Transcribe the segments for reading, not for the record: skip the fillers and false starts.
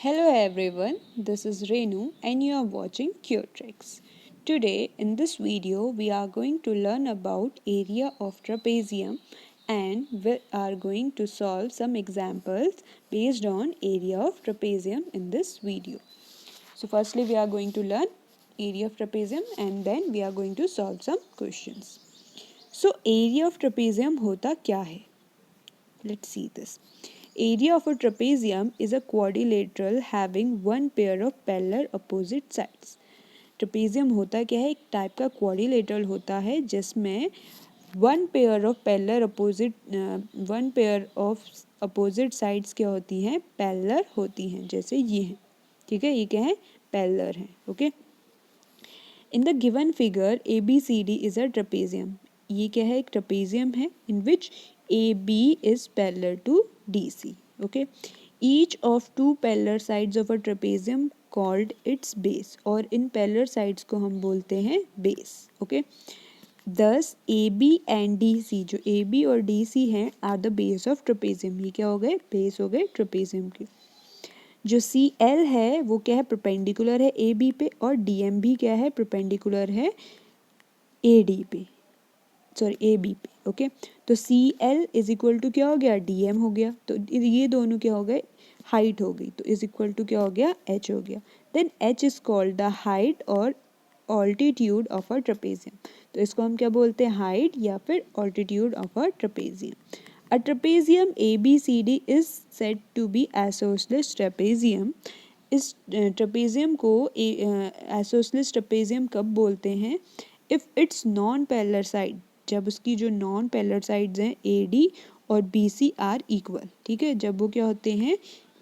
Hello everyone, this is Renu and you are watching CureTricks. Today in this video we are going to learn about area of trapezium and we are going to solve some examples based on area of trapezium in this video. So firstly we are going to learn area of trapezium and then we are going to solve some questions. So area of trapezium होता क्या है? Let's see this. Area of a trapezium is a quadrilateral having one pair of parallel opposite sides. Trapezium होता क्या है? एक type का quadrilateral होता है जिसमें one pair of opposite sides क्या होती हैं? पैरेलल होती हैं, जैसे ये हैं. ठीक है, ये क्या है? पैरेलल हैं. Okay. In the given figure ABCD is a trapezium. ये क्या है? एक ट्रपेजियम है इन which AB is parallel to DC. Okay. Each of two parallel sides of a trapezium called its base. और इन parallel sides को हम बोलते हैं base. Okay. Thus AB and DC, जो AB और DC हैं, are the base of trapezium. ये क्या हो गए? Base हो गए trapezium के. जो CL है वो क्या है? परपेंडिकुलर है AB पे और DM भी क्या है? परपेंडिकुलर है AD पे, सॉरी AB पे. ओके. तो CL इज इक्वल टू क्या हो गया? DM हो गया. तो ये दोनों क्या हो गए? हाइट हो गई. तो इज इक्वल टू क्या हो गया? H हो गया. Then H is called the height और ऑल्टीट्यूड ऑफ अ ट्रपेजियम. तो इसको हम क्या बोलते हैं? हाइट या फिर altitude of a trapezium. A trapezium ABCD is said to be isosceles trapezium. इस ट्रपेजियम को आइसोसेलेस ट्रपेजियम कब बोलते हैं? If its non parallel side, जब उसकी जो नॉन पैरेलल साइड्स हैं AD और BC आर इक्वल. ठीक है, जब वो क्या होते हैं?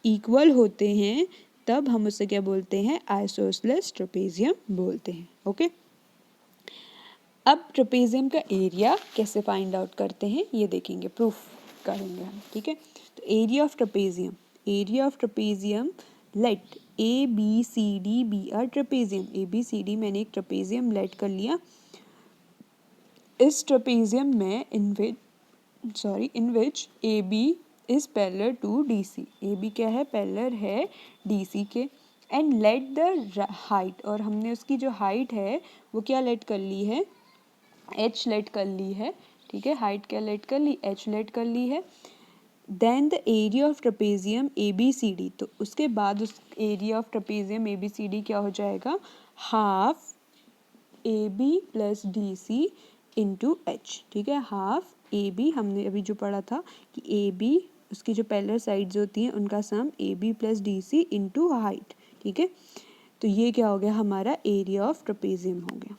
इक्वल होते हैं, तब हम उसे क्या बोलते हैं? आइसोसेलेस ट्रपेजियम बोलते हैं. ओके. अब ट्रपेजियम का एरिया कैसे फाइंड आउट करते हैं ये देखेंगे, प्रूफ करेंगे हम. ठीक है. तो area of trapezium let ABCD be a trapezium. ABCD मैंने एक ट्रपेजियम लेट कर लिया. इस ट्रपेजियम में in which AB is parallel to DC. AB क्या है? पैरेलल है DC के. एंड लेट द हाइट, और हमने उसकी जो हाइट है वो क्या लेट कर ली है? H लेट कर ली है. ठीक है, हाइट क्या लेट कर ली? H लेट कर ली है. Then the area of trapezium ABCD, तो उसके बाद उस एरिया ऑफ ट्रपेजियम ABCD क्या हो जाएगा? Half AB plus DC into H. ठीक है, हाफ AB, हमने अभी जो पढ़ा था कि AB उसकी जो पैरेलल साइड्स होती हैं उनका सम AB plus DC into height. ठीक है, तो ये क्या हो गया? हमारा एरिया ऑफ ट्रपेजियम हो गया.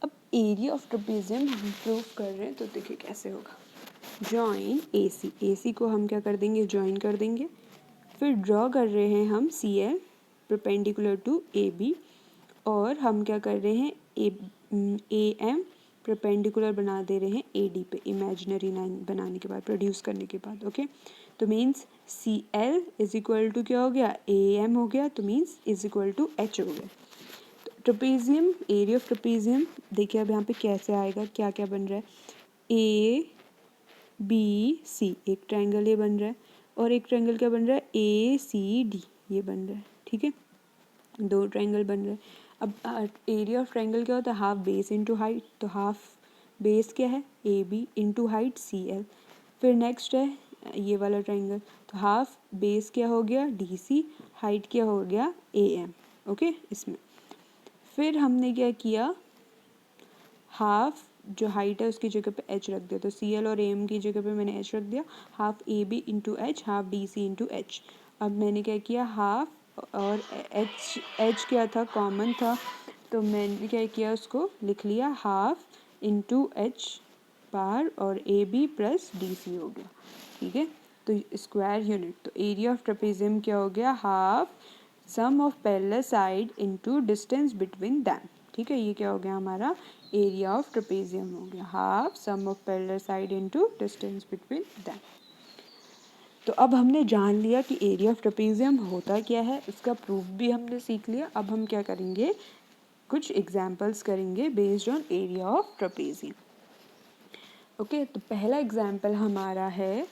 अब एरिया ऑफ ट्रपेजियम हम प्रूव कर रहे हैं, तो देखिए कैसे होगा. जॉइन AC को हम क्या कर देंगे? ज्वाइन कर देंगे. फिर ड्रॉ कर रहे हैं हम CL परपेंडिकुलर टू AB, और हम क्या कर रहे हैं? AM परपेंडिकुलर बना दे रहे हैं AD पे, इमेजिनरी लाइन बनाने के बाद, प्रोड्यूस करने के बाद. ओके. तो means CL is equal to क्या हो गया? AM हो गया. तो means is equal to H हो गया. ट्रपेजियम, एरिया ऑफ ट्रपेजियम देखिए अब यहाँ पे कैसे आएगा, क्या क्या बन रहा है? ABC, एक ट्रायंगल ये बन रहा है, और एक ट्रायंगल क्या बन रहा है? ACD ये बन रहा है. ठीक है, दो ट्रायंगल बन रहे हैं. अब एरिया ऑफ ट्रायंगल क्या होता है? Half base into height. तो हाफ बेस क्या है? AB into height CL. फिर नेक्स्ट है ये वाला ट्रायंगल, तो हाफ बेस क्या हो गया? DC, हाइट क्या हो गया? AM. ओके. इसमें फिर हमने क्या किया? हाफ जो हाइट है उसकी जगह पे H रख दिया. तो CL और AM की जगह पे मैंने H रख दिया. Half AB into H, half DC into H. अब मैंने क्या किया? हाफ और H क्या था? कॉमन था, तो मैंने क्या किया? उसको लिख लिया हाफ इंटू H बार, और AB प्लस DC हो गया. ठीक है, तो स्क्वायर यूनिट. तो एरिया ऑफ ट्रपेजियम क्या हो गया? Half sum of parallel side into distance between them. ठीक है, ये क्या हो गया? हमारा एरिया ऑफ ट्रपेजियम हो गया. Half sum of parallel side into distance between them. तो अब हमने जान लिया कि एरिया ऑफ ट्रपेजियम होता क्या है, उसका प्रूफ भी हमने सीख लिया. अब हम क्या करेंगे? कुछ एग्जाम्पल्स करेंगे based on area of trapezium. Okay. तो पहला एग्जाम्पल हमारा है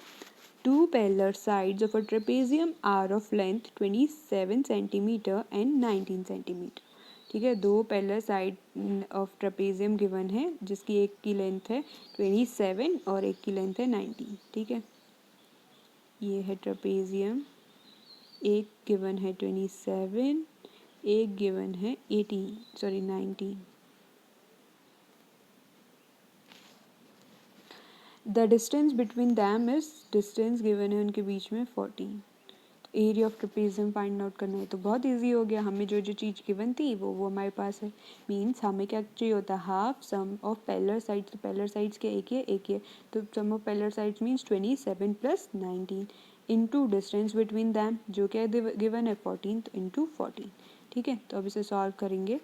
two parallel sides of a trapezium are of length 27 centimeter and 19 centimeter. ठीक है, दो parallel side of trapezium given है जिसकी एक की लेंथ है 27 और एक की लेंथ है 19. ठीक है, ये है ट्रेपेजियम, एक गिवन है 27, एक गिवन है 19. The distance between them is, distance given है उनके बीच में 14. Area of trapezium find out करना है तो बहुत इजी हो गया. हमें जो जो चीज़ गिवन थी वो हमारे पास है. मीन्स हमें क्या चाहिए होता है, half sum of parallel sides. तो पैरेलल साइड्स के एक है तो sum of parallel sides means 27 + 19 into distance between them जो क्या गिवन है 14, तो इनटू 14. ठीक है, तो अब इसे सॉल्व करेंगे.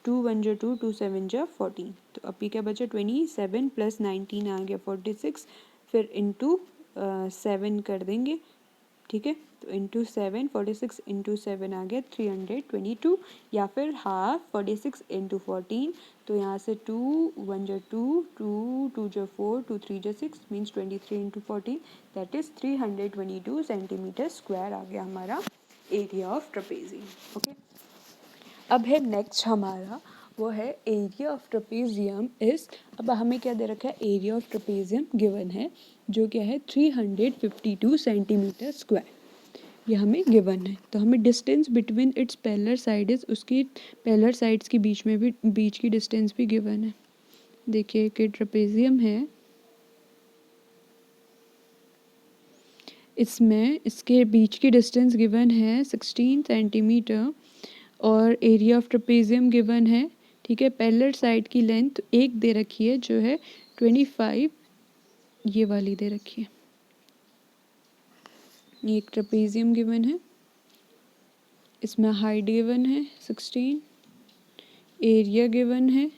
2 1 जा 2, 2 7 जा 14. तो अभी क्या बचा, 27 + 19 आ गया 46, फिर इनटू 7 कर देंगे. ठीक है, तो इंटू 7, 46 इंटू 7 आ गया 322, या फिर हाफ 46 इंटू 14. तो यहाँ से 2 1 जा 2, 2 2 जा 4, 2 3 जा 6 means 23 into 14 that is 322 centimetre square आ गया हमारा एरिया ऑफ ट्रेपेजियम. ओके, अब है नेक्स्ट हमारा, वो है एरिया ऑफ ट्रेपेजियम इज. अब हमें क्या दे रखा है, एरिया ऑफ ट्रेपेजियम गिवन है जो क्या है 352 सेंटीमीटर स्क्वायर. ये हमें गिवन है. तो हमें distance between its parallel side is, उसकी पैरेलल साइड्स के बीच में भी, बीच की डिस्टेंस भी गिवन है. देखिए कि ट्रेपेजियम है, इसमें इसके बीच की डिस्टेंस गिवन है 16 सेंटीमीटर और एरिया ऑफ ट्रेपेजियम गिवन है. ठीक है, पैरेलल साइड की लेंथ एक दे रखी है जो है 25, ये वाली दे रखी है. ये एक ट्रेपेजियम गिवन है, इसमें हाइट गिवन है 16, एरिया गिवन है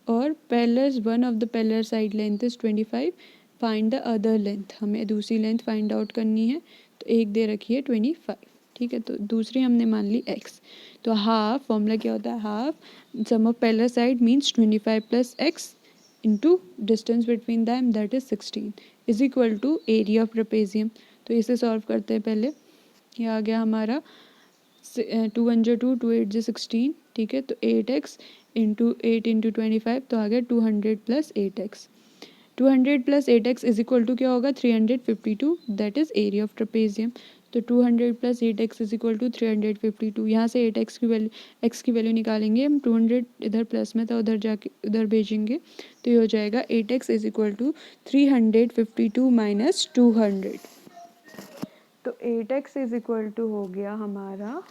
और parallel one of the parallel side length is 25. Find the other length, हमें दूसरी लेंथ फाइंड आउट करनी है. तो एक दे रखी है 25. ठीक है, तो दूसरी हमने मान ली x. तो हाफ फॉर्मूला क्या होता है, half sum of parallel side means 25 + x into distance between them that is 16 is equal to area of trapezium. तो इसे सॉल्व करते हैं पहले. ये आ गया हमारा 2 1 जा 2, 2 8 जा 16. ठीक है, तो 8x इंटू 8 इंटू 25 तो आ गया 200 + 8x. 200 + 8x is equal to क्या होगा 352, that is area of trapezium. तो 200 + 8x इज इक्वल टू 352. यहाँ से 8x की वैल्यू, x की वैल्यू निकालेंगे हम. 200 इधर प्लस में था, उधर जाके उधर भेजेंगे तो ये हो जाएगा 8x is equal to 352 minus 200. तो 8x इज इक्वल टू हो गया हमारा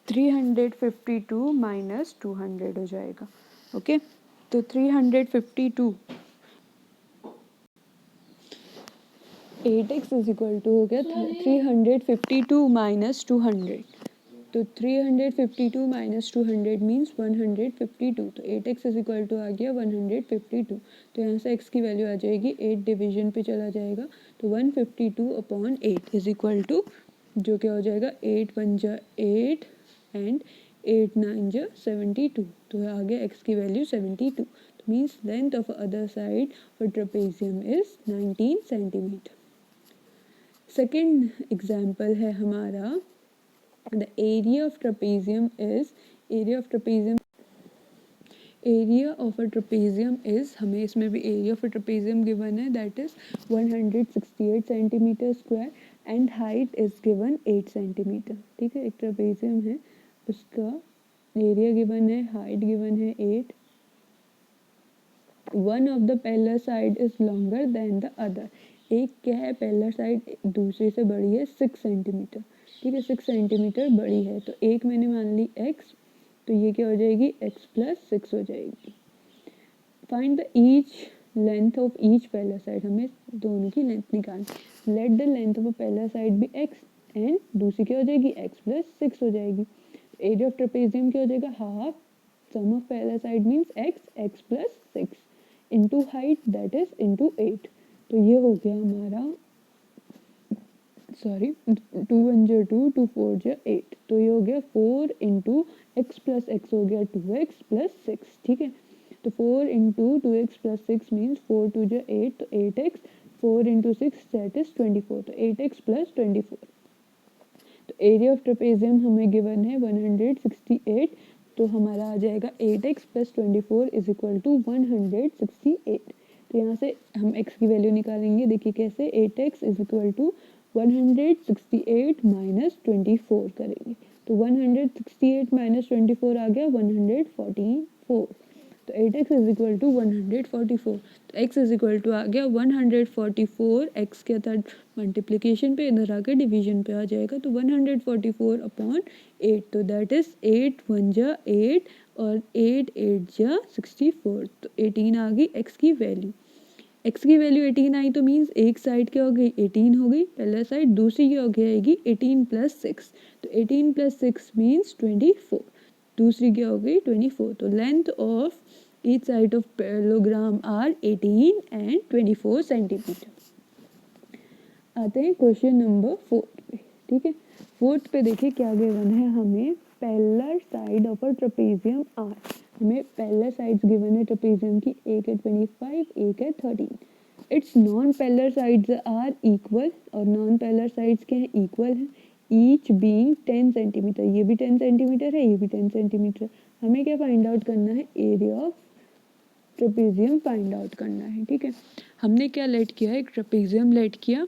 352 माइनस 200 हो जाएगा. ओके, तो 352, 8x इज इक्वल टू हो गया 352 माइनस 200. तो 352 माइनस 200 मीन्स 152. तो 8x इज इक्वल टू आ गया 152. तो यहाँ से x की वैल्यू आ जाएगी 8 डिवीजन पे चला जाएगा. तो 152/8 इज इक्वल टू जो क्या हो जाएगा 8 1 जा 8 एंड 8 9 जा 72. तो आ गया x की वैल्यू 72. तो means length of other side for trapezium is 19 centimetre. Second example है हमारा, the area of trapezium is, area of trapezium, area of a trapezium is, हमें इसमें भी area of a trapezium given है that is 168 centimetre square and height is given 8 centimetre. ठीक है, एक trapezium है, उसका एरिया गिवन है, हाइट गिवन है 8. One of the parallel side is longer than the other. एक क्या है, पैरेलल साइड दूसरे से बड़ी है 6 सेंटीमीटर. ठीक है, 6 सेंटीमीटर बड़ी है. तो एक मैंने मान ली x, तो ये क्या हो जाएगी x + 6 हो जाएगी. Find the each length of each parallel side, हमें दोनों की लेंथ निकालनी. Let the length of a parallel side भी x एंड दूसरी क्या हो जाएगी x + 6 हो जाएगी. एरिया ऑफ ट्रेपेजियम क्या हो जाएगा, half sum of parallel side means x + 6 into height that is into 8. तो ये हो गया हमारा, सॉरी 2 1 जा 2, 2 4 जा 8. तो ये हो गया 4 इंटू x + x हो गया 2x + 6. ठीक है, तो 4 इंटू 2x + 6 मीन्स 4 2 जा 8. तो 8x 4 इंटू 6 दैट इज 24, तो 8x प्लस 24। तो एरिया ऑफ ट्रेपेजियम हमें गिवन है 168, तो हमारा आ जाएगा 8x plus 24 is equal to 168। तो यहाँ से हम x की वैल्यू निकालेंगे, देखिए कैसे, 8x is equal to 168 minus 24 करेंगे, तो 168 माइनस 24 आ गया 144। तो 8x इज इक्वल टू 144, तो x इज इक्वल टू आ गया 144, x क्या था मल्टीप्लिकेशन पे, इधर आके डिवीजन पे आ जाएगा, तो 144 अपॉन 8, तो दैट इज 8 1 जा 8 और 8 8 जा 64, तो 18 आ गई x की वैल्यू। x की वैल्यू 18 आई तो मीन्स एक साइड क्या हो गई 18 हो गई पहला साइड, दूसरी क्या हो गई आएगी 18 प्लस 6, तो 18 प्लस 6 मीन्स 24, दूसरी क्या हो गई 24। तो length of each side of parallelogram are 18 and 24 centimetre. आते हैं क्वेश्चन नंबर 4 पे, ठीक है। 4 पे देखिए क्या गिवन है हमें, parallel side of a trapezium are, हमें पैरेलल साइड्स गिवन है ट्रेपेजियम की, एक है 25, एक है 13। Its non parallel sides are equal, और नॉन पैरेलल साइड्स के हैं इक्वल हैं, ईच बीइंग 10 सेंटीमीटर, ये भी 10 सेंटीमीटर है, ये भी 10 सेंटीमीटर। हमें क्या फाइंड आउट करना है, area of trapezium find out करना है, ठीक है। हमने क्या लेट किया है, एक ट्रेपेजियम लेट किया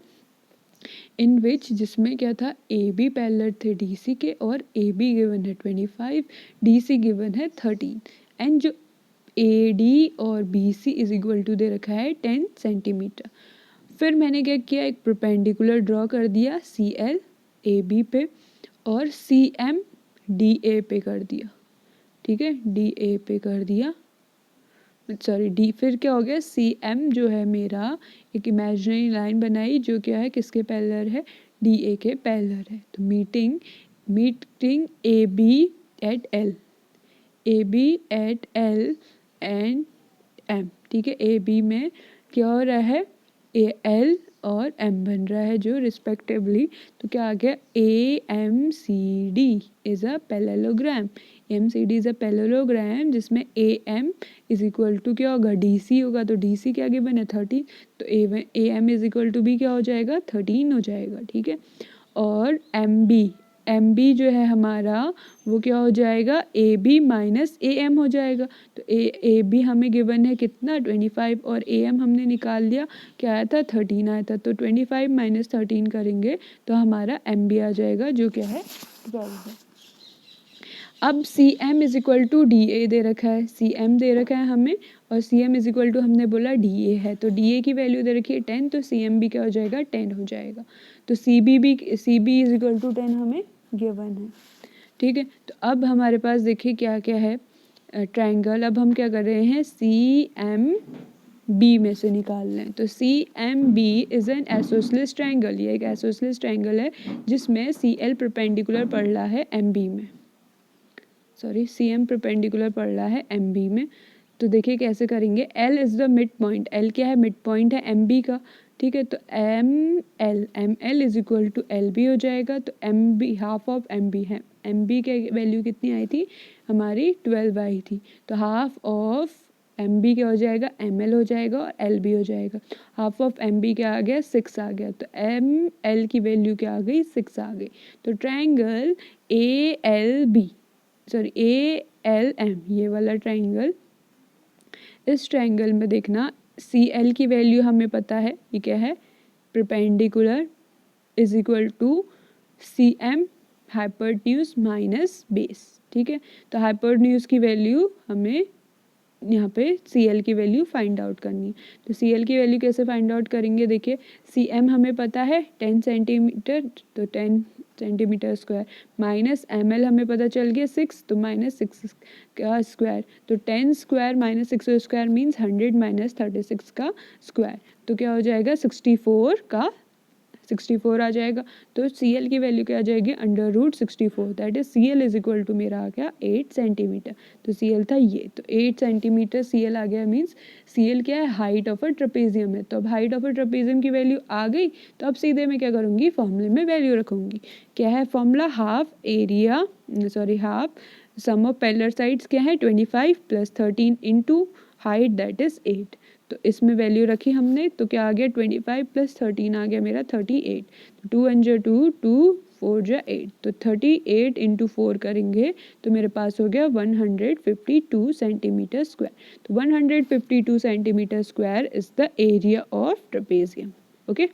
इन विच, जिसमें क्या था, ए बी पैरेलल थे डी सी के, और ए बी गिवन है 25, डी सी गिवन है 13, एंड जो ए डी और B C is equal to दे रखा है 10 सेंटीमीटर। फिर मैंने क्या किया, एक परपेंडिकुलर ड्रॉ कर दिया सी एल ए बी पे, और सी एम डी ए पे कर दिया, ठीक है, डी ए पे कर दिया, सॉरी डी, फिर क्या हो गया, सी एम जो है मेरा एक इमेजिनरी लाइन बनाई जो क्या है किसके पैरेलल है, डी ए के पैरेलल है। तो meeting A B at L, A B at L and M, ठीक है, ए बी में क्या हो रहा है, ए एल और एम बन रहा है जो रिस्पेक्टिवली, तो क्या आ गया, A M C D is a parallelogram, M C D is a parallelogram जिसमें A M is equal to क्या होगा, डी सी होगा, तो डी सी क्या गिवन है 13, तो A M is equal to B क्या हो जाएगा 13 हो जाएगा, ठीक है। और एम बी जो है हमारा वो क्या हो जाएगा, A B minus A M हो जाएगा, तो ए बी हमें गिवन है कितना 25, और ए एम हमने निकाल लिया, क्या आया था 13 आया था, तो 25 माइनस 13 करेंगे तो हमारा एम बी आ जाएगा जो क्या है 12 है। अब C M is equal to D A दे रखा है, सी एम दे रखा है हमें, और C M is equal to हमने बोला डी ए है, तो डी ए की वैल्यू दे रखी है 10, तो सी एम भी क्या हो जाएगा 10 हो जाएगा, तो C B is equal to 10 हमें गिवन है, ठीक है। तो अब हमारे पास देखिए क्या क्या है, ट्रायंगल, अब हम क्या कर रहे हैं, सी एम बी में से निकाल लें, तो C M B is an isosceles triangle, ये एक आइसोसेलेस ट्रायंगल है जिसमें सी एल परपेंडिकुलर पड़ रहा है एम बी में, सॉरी सी एम परपेंडिकुलर पड़ रहा है एम बी में। तो देखिए कैसे करेंगे, L is the mid point, L क्या है, मिड पॉइंट है एम बी का, ठीक है, तो M L is equal to L B हो जाएगा, तो M B half of M B है, एम बी की वैल्यू कितनी आई थी हमारी 12 आई थी, तो हाफ ऑफ एम बी क्या हो जाएगा, एम एल हो जाएगा, और एल बी हो जाएगा, हाफ ऑफ एम बी क्या आ गया 6 आ गया, तो एम एल की वैल्यू क्या आ गई 6 आ गई। तो triangle A L B, sorry A L M, ये वाला ट्रायंगल, इस ट्रायंगल में देखना सी एल की वैल्यू हमें पता है, ये क्या है, perpendicular is equal to C M hypotenuse minus base, ठीक है। तो हाइपोटेन्यूज की वैल्यू हमें यहाँ पे सी एल की वैल्यू फाइंड आउट करनी है, तो सी एल की वैल्यू कैसे फाइंड आउट करेंगे, देखिए सी एम हमें पता है 10 सेंटीमीटर, तो 10 centimetre square, minus M L हमें पता चल गया 6, तो माइनस 6 का स्क्वायर, तो 10 square minus 6 square means 100 minus 36 का स्क्वायर, तो क्या हो जाएगा 64 आ जाएगा। तो सी एल की वैल्यू क्या आ जाएगी, under root 64, that is C L is equal to मेरा आ गया 8 सेंटीमीटर, तो सी एल था ये, तो 8 सेंटीमीटर सी एल आ गया, मीन्स सी एल क्या है, हाइट ऑफ अ ट्रेपेजियम है, तो अब हाइट ऑफ अ ट्रेपेजियम की वैल्यू आ गई, तो अब सीधे मैं क्या करूँगी, फॉर्मूले में वैल्यू रखूँगी, क्या है formula, half area, sorry half sum of parallel sides क्या है 25 plus 13 into height that is 8, तो इसमें वैल्यू रखी हमने, तो क्या आ गया 25 + 13 आ गया मेरा 38। 2 × 2 2 4 × 8, तो 38 × 4 करेंगे तो मेरे पास हो गया 152 सेंटीमीटर स्क्वायर। तो 152 centimetre square is the area of trapezium. Okay,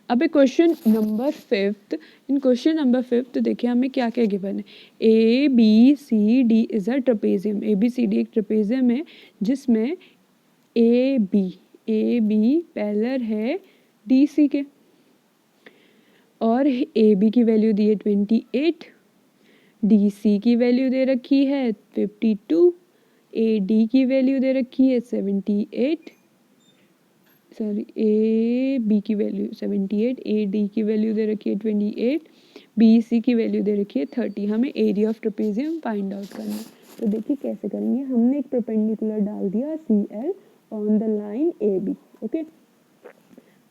अब क्वेश्चन नंबर 5। इन क्वेश्चन नंबर 5 देखिए हमें क्या क्या गिवन है। ABCD is a trapezium. ABCD एक ट्रेपेजियम है जिसमें AB पैरेलल है DC के, और AB की वैल्यू दी है 28, DC की वैल्यू दे रखी है 52, AD की वैल्यू दे रखी है 78, सॉरी AB की वैल्यू 78, AD की वैल्यू दे रखी है 28, BC की वैल्यू दे रखी है 30। हमें area of trapezium find out करना है। तो देखिए कैसे करेंगे। हमने एक परपेंडिकुलर डाल दिया CL on the line AB। Okay,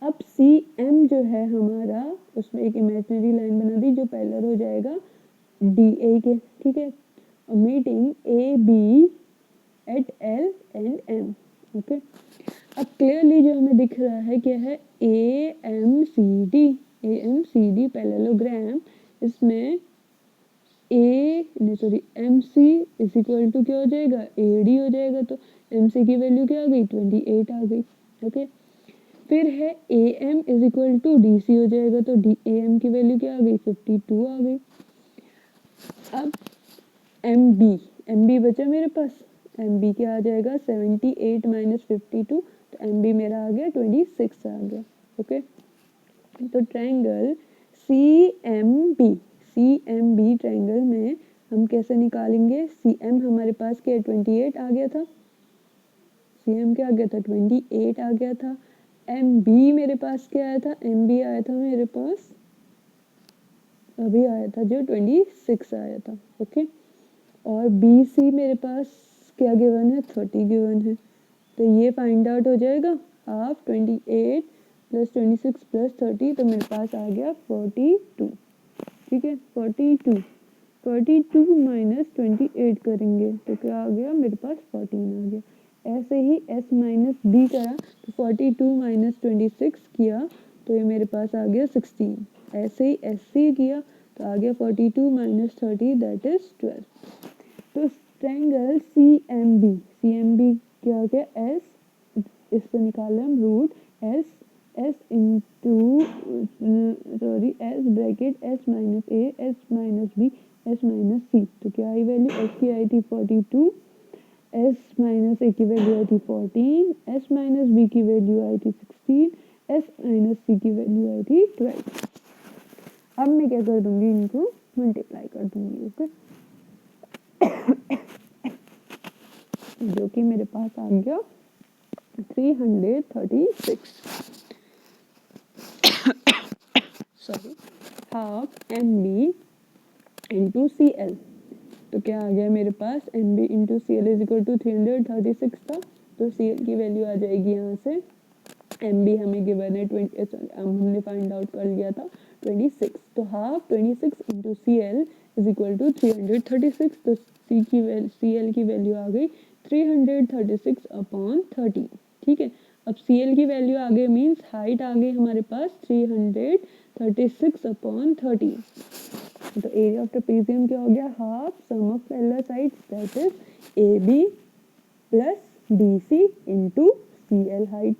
अब CM जो है हमारा, उसमें एक इमेजिनरी लाइन बना दी जो पैरेलल हो जाएगा DA के। ठीक है, meeting AB at L and M। Okay, अब क्लियरली जो हमें दिख रहा है क्या है, AMCD पैरेललोग्राम। इसमें MC इज इक्वल टू क्या हो जाएगा, AD हो जाएगा। तो MC की वैल्यू क्या आ गई, 28 आ गई। ओके, फिर है AM is equal to DC हो जाएगा, तो AM की वैल्यू क्या आ गई, 52 आ गई। अब MB बचा मेरे पास, MB क्या आ जाएगा, 78 - 52, तो MB मेरा आ गया 26 आ गया। ओके, तो ट्रायंगल CMB ट्रायंगल में हम कैसे निकालेंगे। CM हमारे पास क्या 28 आ गया था, CM क्या आ गया था 28 आ गया था। MB मेरे पास क्या आया था, MB आया था मेरे पास, अभी आया था जो 26 आया था। ओके, और BC मेरे पास क्या गिवन है, 30 गिवन है। तो ये फाइंड आउट हो जाएगा, हाफ 28 + 26 + 30, तो मेरे पास आ गया 42। ठीक है, 42 - 28 करेंगे तो क्या आ गया मेरे पास 14 आ गया। ऐसे ही S - B करा तो 42 - 26 किया तो ये मेरे पास आ गया 16। ऐसे ही SC किया तो आ गया 42 - 30 दैट इज 12। तो ट्रायंगल CMB क्या हो गया, S, इसको निकाल हम root S into S bracket S - A S - B S - C। तो क्या आई वैल्यू, S की आई थी 42, S - A की वैल्यू आई थी 14, S - B की वैल्यू आई थी 16, S - C की वैल्यू आई थी 12। अब मैं क्या कर दूंगी, इनको मल्टीप्लाई कर दूंगी। ओके, जो कि मेरे पास आ गया 336, sorry, half MB into CL। तो क्या आ गया मेरे पास, MB into CL is equal to 336 था। तो CL की वैल्यू आ जाएगी यहाँ से, MB हमें गिवन है 20, हमने फाइंड आउट कर लिया था 26। तो half 26 into CL is equal to 336। तो CL की वैल्यू आ गई 336/13। ठीक है, अब CL की वैल्यू आ गई मीन्स हाइट आ गई हमारे पास 336/13। तो एरिया ऑफ ट्रेपेजियम क्या हो गया, half sum of parallel sides that is AB + BC into CL height.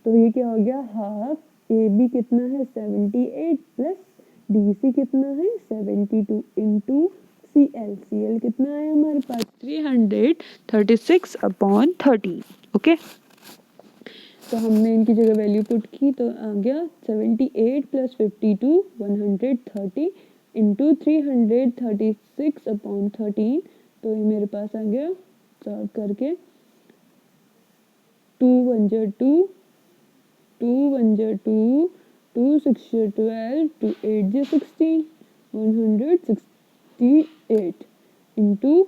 तो ये क्या हो गया, हाफ AB कितना है 78 प्लस BC कितना है 72 इंटू CL कितना है हमारे पास 336/13। ओके, तो हमने इनकी जगह वैल्यू पुट की तो आ गया 78 + 52 130 इंटू 336/13। तो ये मेरे पास आ गया, सॉल्व करके 2 1 2 2 1 2 2 6 12 2 8 16 168 इंटू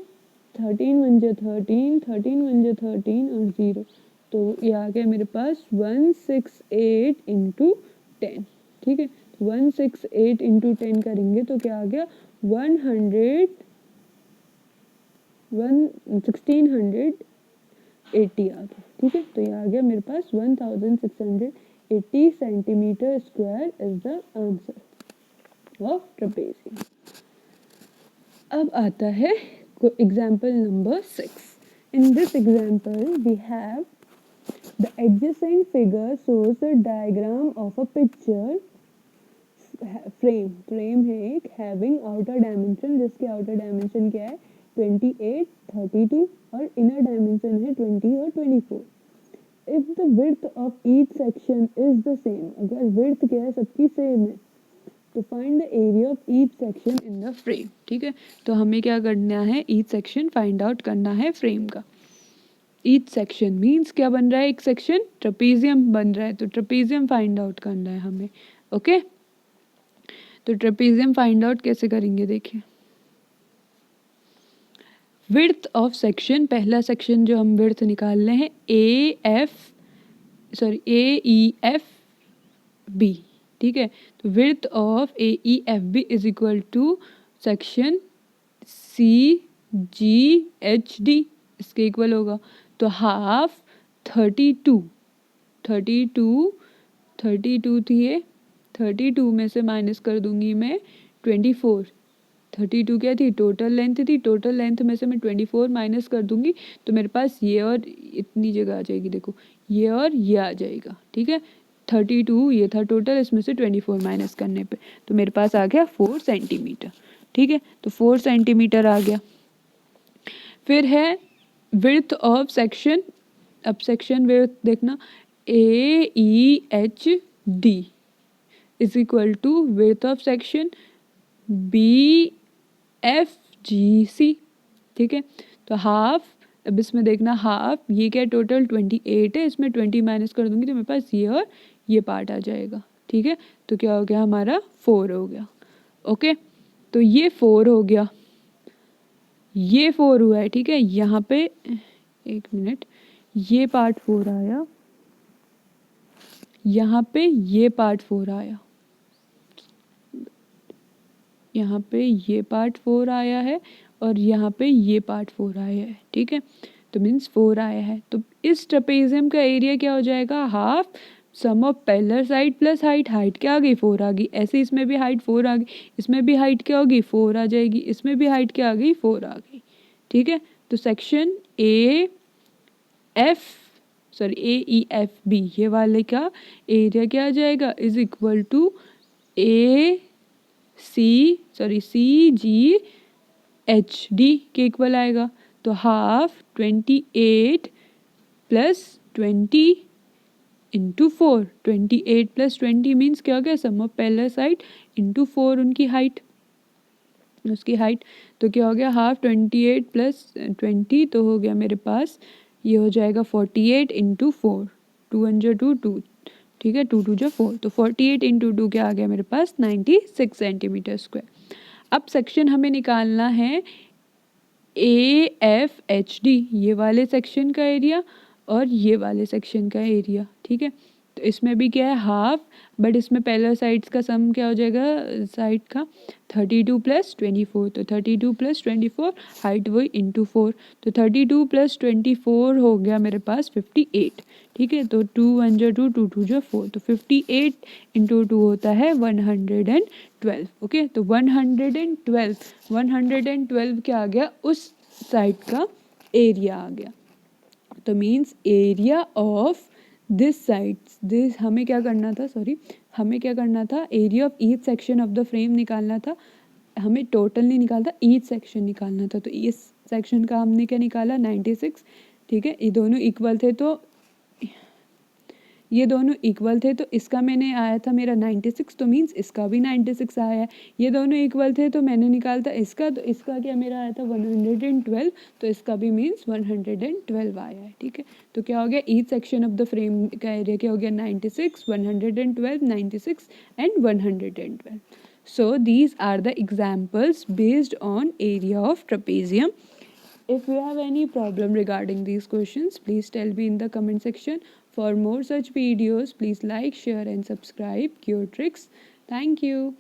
13 1 13 13 1 13 और 0। तो ये आ गया मेरे पास 168 इंटू 10। ठीक है, 168 इंटू 10 करेंगे तो क्या आ गया 1600 80 आ गया, ठीक है। तो ये आ गया मेरे पास 1680 centimetre square is the answer of trapezium. अब आता है example number 6। In this example we have the adjacent figure shows the diagram of a picture frame है एक हैविंग आउटर डायमेंशन, जिसके आउटर डायमेंशन क्या है 28, 32 और इनर डायमेंशन है 20 और 24। If the width of each section is the same, अगर width क्या है सबकी सेम है, तो find the area of each section in the frame, ठीक है। तो हमें क्या करना है, ईच सेक्शन फाइंड आउट करना है फ्रेम का। ईच सेक्शन मीन्स क्या बन रहा है, एक सेक्शन ट्रेपेजियम बन रहा है, तो ट्रेपेजियम फाइंड आउट करना है हमें, ओके। तो ट्रेपेजियम फाइंड आउट कैसे करेंगे, देखिए। विड्थ ऑफ सेक्शन, पहला सेक्शन जो हम विड्थ निकाल रहे हैं ए ई एफ बी, ठीक है। तो width of A E F B is equal to section C G H D, इसके इक्वल होगा। तो हाफ 32 थी ये, 32 में से माइनस कर दूंगी मैं 24। 32 क्या थी, टोटल लेंथ थी, टोटल लेंथ में से मैं 24 माइनस कर दूंगी, तो मेरे पास ये और इतनी जगह आ जाएगी, देखो ये और ये आ जाएगा, ठीक है। 32 ये था टोटल, इसमें से 24 माइनस करने पे तो मेरे पास आ गया 4 सेंटीमीटर, ठीक है। तो 4 सेंटीमीटर आ गया। फिर है विड्थ ऑफ सेक्शन, अब सेक्शन विड्थ देखना A E H D is equal to width of section B F G C, ठीक है। तो हाफ, अब इसमें देखना हाफ, ये क्या टोटल 28 है, इसमें 20 माइनस कर दूंगी तो मेरे पास ये और ये पार्ट आ जाएगा, ठीक है। तो क्या हो गया हमारा 4 हो गया, ओके। तो ये 4 हो गया, ये 4 हुआ है, ठीक है। यहाँ पे एक मिनट, ये पार्ट 4 आया, यहाँ पे ये पार्ट 4 आया, यहाँ पे ये पार्ट 4 आया है और यहाँ पे ये पार्ट 4 आया है, ठीक है। तो मीन्स 4 आया है, तो इस ट्रेपेजियम का एरिया क्या हो जाएगा, half sum of parallel side plus height, height क्या आ गई 4 आ गई, ऐसे इसमें भी हाइट 4 आ गई, इसमें भी हाइट क्या होगी 4 आ जाएगी, इसमें भी हाइट क्या आ गई 4 आ गई, ठीक है। तो section A E F B ये वाले का एरिया क्या आ जाएगा, is equal to C G H D के इक्वल आएगा। तो half 28 plus 20 into 4, 28 plus 20 means क्या हो गया, sum of parallel side into 4 उनकी हाइट, उसकी हाइट। तो क्या हो गया, हाफ 28 प्लस 20 तो हो गया मेरे पास, ये हो जाएगा 48 इंटू 4, 2 1 2 2, ठीक है, 2 2 जो 4, तो 48 इंटू 2 क्या आ गया मेरे पास 96 सेंटीमीटर स्क्वायर। अब सेक्शन हमें निकालना है ए एफ एच डी, ये वाले सेक्शन का एरिया और ये वाले सेक्शन का एरिया, ठीक है। तो इसमें भी क्या है हाफ, बट इसमें पैरेलल साइड्स का सम क्या हो जाएगा साइड का 32 प्लस 24, तो 32 प्लस 24 हाइट वही इंटू 4, तो 32 प्लस 24 हो गया मेरे पास 58, ठीक है। तो 2 1 जो 2, 2 2 जो 4, तो 58 इंटू 2 होता है 112, ओके। तो 112 क्या आ गया, उस साइड का एरिया आ गया। तो means area of this sides, this हमें क्या करना था, area of each section of the frame निकालना था, हमें टोटल नहीं निकालना था, ईच सेक्शन निकालना था। तो इस सेक्शन का हमने क्या निकाला 96, ठीक है। ये दोनों इक्वल थे तो इसका मैंने आया था मेरा 96, तो मीन्स इसका भी 96 आया है। ये दोनों इक्वल थे तो मैंने निकाला था इसका, तो इसका क्या मेरा आया था 112, तो इसका भी मीन्स 112 आया है, ठीक है। तो क्या हो गया, each section of the frame का एरिया क्या हो गया 96, 112, 96 and 112। So these are the examples based on area of trapezium. If you have any problem regarding these questions, please tell me in the comment section. For more such videos, please like, share and subscribe Cure Tricks. Thank you.